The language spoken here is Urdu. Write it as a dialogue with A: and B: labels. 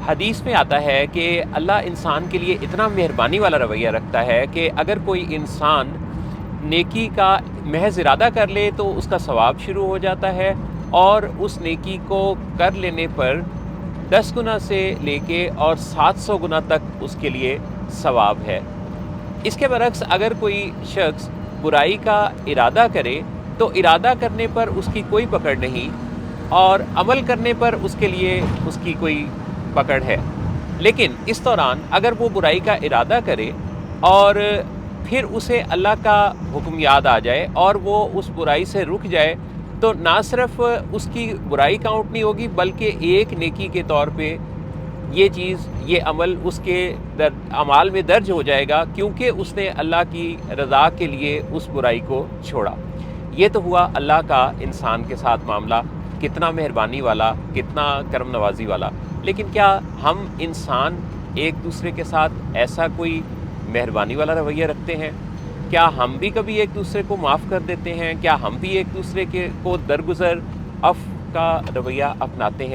A: حدیث میں آتا ہے کہ اللہ انسان کے لیے اتنا مہربانی والا رویہ رکھتا ہے کہ اگر کوئی انسان نیکی کا محض ارادہ کر لے تو اس کا ثواب شروع ہو جاتا ہے، اور اس نیکی کو کر لینے پر 10 گنا سے لے کے اور 700 گنا تک اس کے لیے ثواب ہے۔ اس کے برعکس اگر کوئی شخص برائی کا ارادہ کرے تو ارادہ کرنے پر اس کی کوئی پکڑ نہیں، اور عمل کرنے پر اس کے لیے اس کی کوئی پکڑ ہے۔ لیکن اس دوران اگر وہ برائی کا ارادہ کرے اور پھر اسے اللہ کا حکم یاد آ جائے اور وہ اس برائی سے رک جائے، تو نہ صرف اس کی برائی کاؤنٹ نہیں ہوگی بلکہ ایک نیکی کے طور پہ یہ چیز، یہ عمل اس کے اعمال میں درج ہو جائے گا، کیونکہ اس نے اللہ کی رضا کے لیے اس برائی کو چھوڑا۔ یہ تو ہوا اللہ کا انسان کے ساتھ معاملہ، کتنا مہربانی والا، کتنا کرم نوازی والا۔ لیکن کیا ہم انسان ایک دوسرے کے ساتھ ایسا کوئی مہربانی والا رویہ رکھتے ہیں؟ کیا ہم بھی کبھی ایک دوسرے کو معاف کر دیتے ہیں؟ کیا ہم بھی ایک دوسرے کو درگزر عفو کا رویہ اپناتے ہیں؟